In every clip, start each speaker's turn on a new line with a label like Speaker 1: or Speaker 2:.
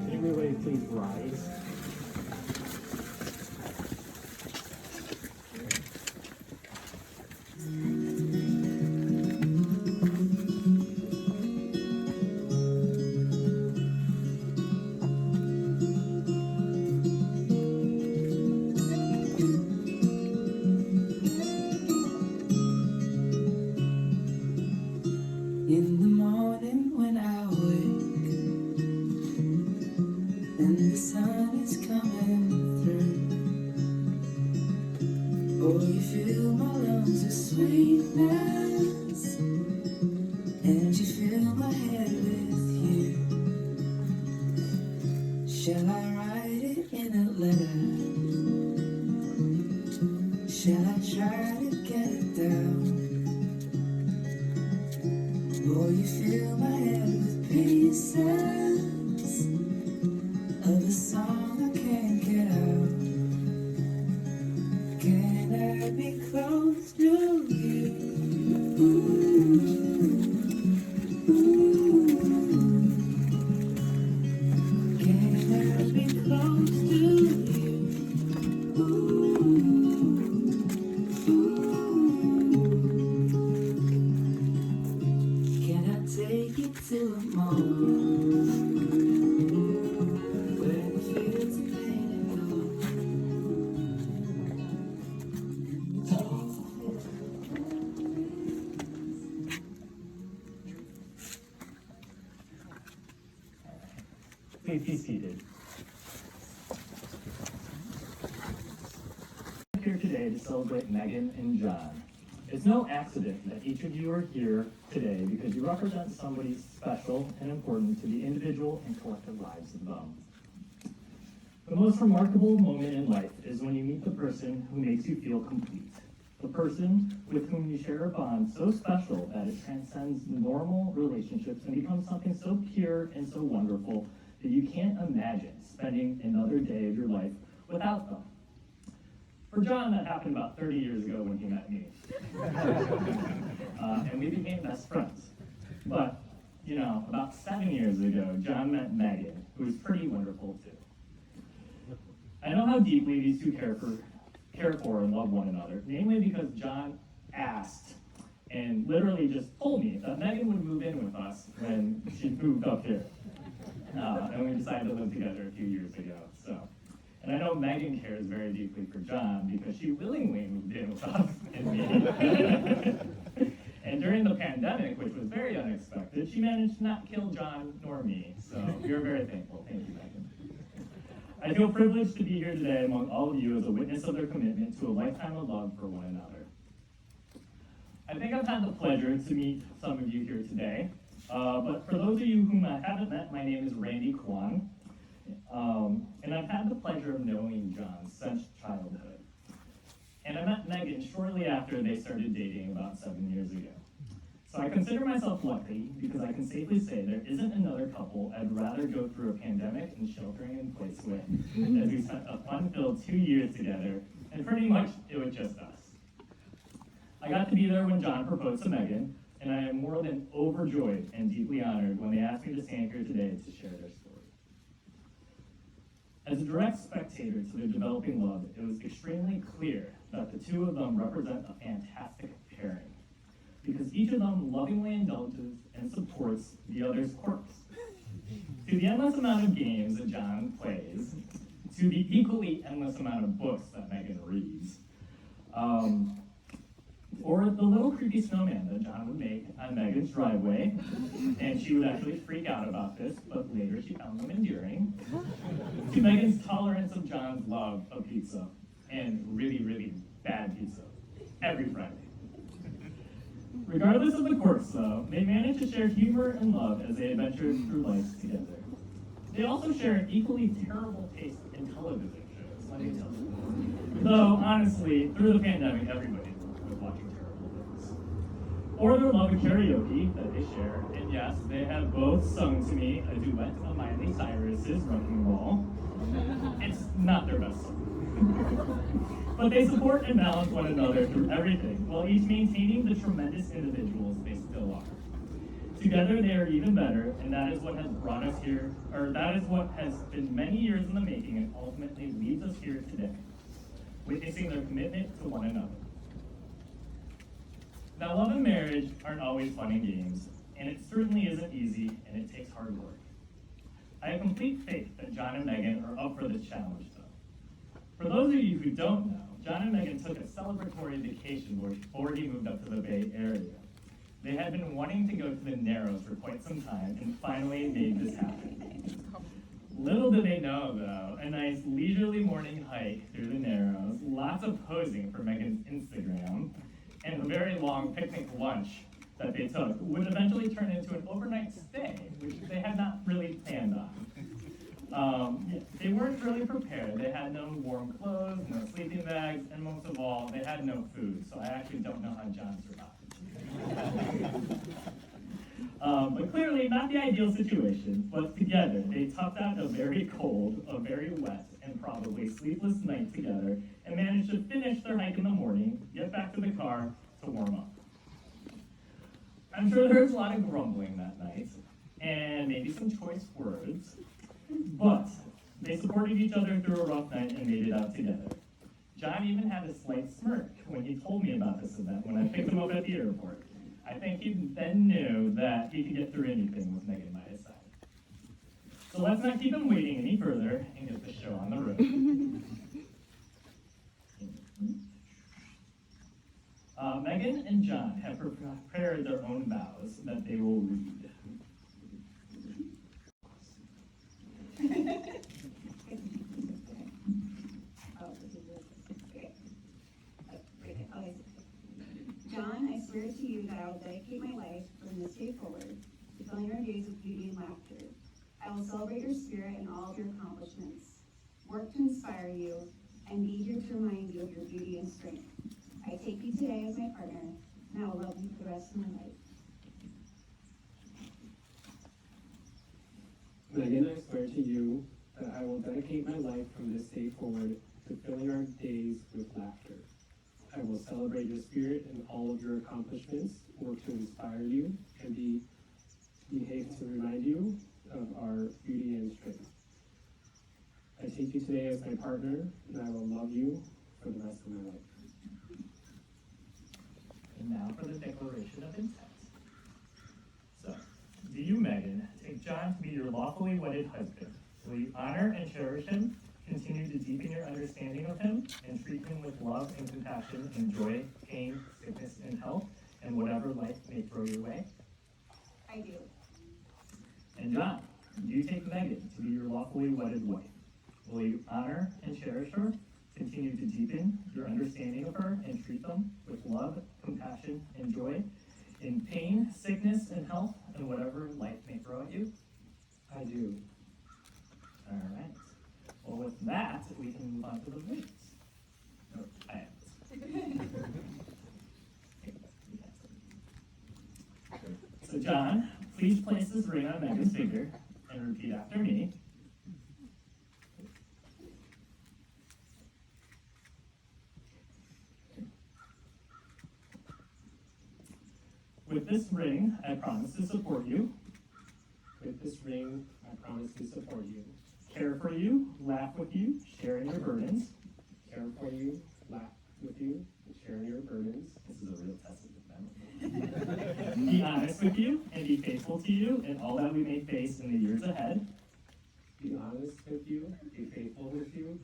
Speaker 1: Everybody please rise.
Speaker 2: In the morning when I wake and the sun is coming through, oh, you fill my lungs with sweetness and you fill my head with you. Shall I write it in a letter? Shall I try to get it down? Oh, you fill my head with pieces of a song I can't get out. Can I be close to you? Ooh, ooh. Can I be close to you? Ooh, ooh. Can I take you to a moment where the fields are painted gold?
Speaker 1: Please be seated. I'm here today to celebrate Meaghan and Jon. It's no accident that each of you are here today because you represent somebody special and important to the individual and collective lives of Bones. The most remarkable moment in life is when you meet the person who makes you feel complete. The person with whom you share a bond so special that it transcends normal relationships and becomes something so pure and so wonderful that you can't imagine spending another day of your life without them. For Jon, that happened about 30 years ago when he met me. And we became best friends. But, about 7 years ago, Jon met Meaghan, who was pretty wonderful too. I know how deeply these two care for and love one another, namely because Jon asked and literally just told me that Meaghan would move in with us when she moved up here. And we decided to live together a few years ago. And I know Meaghan cares very deeply for John because she willingly moved in with us and me. And during the pandemic, which was very unexpected, she managed to not kill John nor me. So we're very thankful. Thank you, Meaghan. I feel privileged to be here today among all of you as a witness of their commitment to a lifetime of love for one another. I think I've had the pleasure to meet some of you here today, but for those of you whom I haven't met, my name is Randy Kwan, and I've had the pleasure of knowing John since childhood. And I met Meaghan shortly after they started dating about 7 years ago. So I consider myself lucky because I can safely say there isn't another couple I'd rather go through a pandemic and sheltering in place with, as we spent a fun-filled 2 years together, and pretty much it was just us. I got to be there when John proposed to Meaghan, and I am more than overjoyed and deeply honored when they asked me to stand here today to share their story. As a direct spectator to their developing love, it was extremely clear that the two of them represent a fantastic pairing, because each of them lovingly indulges and supports the other's quirks. To the endless amount of games that John plays, to the equally endless amount of books that Meaghan reads, or the little creepy snowman that John would make on Meaghan's driveway, and she would actually freak out about this, but later she found them endearing, to Meaghan's tolerance of John's love of pizza, and really, really bad pizza, every Friday. Regardless of the quirks, though, they managed to share humor and love as they adventured through life together. They also share an equally terrible taste in television shows, let me tell you. Though, honestly, through the pandemic, everybody was watching terrible things. Or their love of karaoke that they share, and yes, they have both sung to me a duet of Miley Cyrus's Wrecking Ball. It's not their best song. But they support and balance one another through everything, while each maintaining the tremendous individuals they still are. Together they are even better, and that is what has brought us here, or that is what has been many years in the making and ultimately leads us here today, witnessing their commitment to one another. Now, love and marriage aren't always fun and games, and it certainly isn't easy, and it takes hard work. I have complete faith that John and Meaghan are up for this challenge, though. For those of you who don't know, John and Meaghan took a celebratory vacation before he moved up to the Bay Area. They had been wanting to go to the Narrows for quite some time and finally made this happen. Little did they know, though, a nice leisurely morning hike through the Narrows, lots of posing for Meaghan's Instagram, and a very long picnic lunch that they took would eventually turn into an overnight stay, which they had not really planned on. They weren't really prepared. They had no warm clothes, no sleeping bags, and most of all, they had no food, so I actually don't know how John survived. But clearly not the ideal situation, but together they toughed out a very cold, a very wet, and probably sleepless night together and managed to finish their hike in the morning, get back to the car to warm up. I'm sure there was a lot of grumbling that night, and maybe some choice words, but they supported each other through a rough night and made it out together. John even had a slight smirk when he told me about this event when I picked him up at the airport. I think he then knew that he could get through anything with Meaghan by his side. So let's not keep him waiting any further and get the show on the road. Meaghan and John have prepared their own vows that they will read.
Speaker 3: John, I swear to you that I will dedicate my life from this day forward to filling your days with beauty and laughter. I will celebrate your spirit and all of your accomplishments, work to inspire you, and be here to remind you of your beauty and strength. I take you today as my partner, and I will love you for the rest of my life.
Speaker 4: Meaghan, I swear to you that I will dedicate my life from this day forward to filling our days with laughter. I will celebrate your spirit and all of your accomplishments, work to inspire you, and behave to remind you of our beauty and strength. I take you today as my partner, and I will love you for the rest of my life.
Speaker 1: And now for the declaration of intent. So, do you, Meaghan, take John to be your lawfully wedded husband? Will you honor and cherish him, continue to deepen your understanding of him and treat him with love and compassion and joy, pain, sickness, and health, and whatever life may throw your way?
Speaker 3: I do.
Speaker 1: And John, do you take Meaghan to be your lawfully wedded wife? Will you honor and cherish her, continue to deepen your understanding of her, and treat them with love, compassion, and joy in pain, sickness, and health, and whatever life may throw at you?
Speaker 4: I do.
Speaker 1: All right. Well, with that, we can move on to the rings. Oh, I have this. So John, please place this ring on Meaghan's finger and repeat after me. With this ring, I promise to support you,
Speaker 4: With this ring, I promise to support you,
Speaker 1: care for you, laugh with you, share in your burdens.
Speaker 4: care for you, laugh with you, and share your burdens.
Speaker 1: This is a real test of the Be honest with you and be faithful to you in all that we may face in the years ahead.
Speaker 4: Be honest with you, be faithful with you,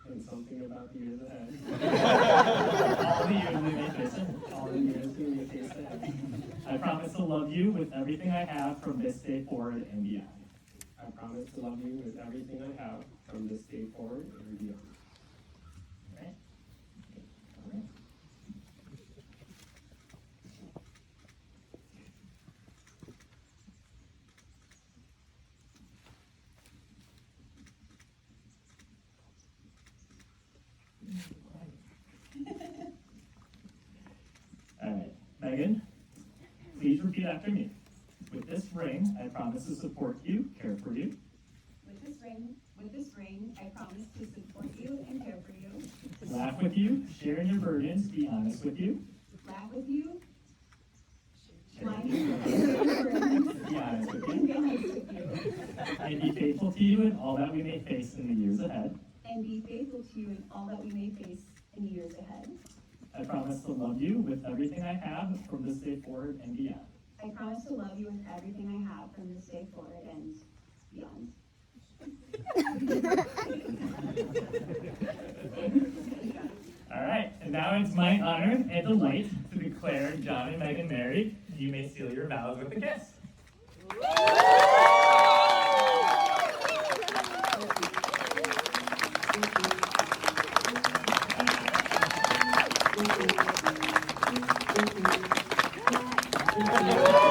Speaker 4: and something about the years ahead.
Speaker 1: All the years we may face ahead.
Speaker 4: All the years we may face ahead.
Speaker 1: I promise to love you with everything I have from this day forward and beyond.
Speaker 4: I promise to love you with everything I have from this day forward and beyond.
Speaker 1: All right? All right. All right, Meaghan, please repeat after me. With this ring, I promise to support you, care for you,
Speaker 3: With this ring, I promise to support you and care for you,
Speaker 1: laugh with you, share in your burdens, be honest with you,
Speaker 3: laugh with you,
Speaker 1: share
Speaker 3: lie
Speaker 1: in
Speaker 3: with
Speaker 1: your
Speaker 3: you,
Speaker 1: burdens, be honest with
Speaker 3: and
Speaker 1: you,
Speaker 3: be honest with you,
Speaker 1: and be faithful to you in all that we may face in the years ahead.
Speaker 3: and be faithful to you in all that we may face in the years ahead.
Speaker 1: I promise to love you with everything I have from this day forward and beyond.
Speaker 3: I promise to love you with everything I have from this day forward and beyond.
Speaker 1: All right, and now it's my honor and delight to declare John and Meaghan married. You may seal your vows with a kiss.
Speaker 2: Yeah.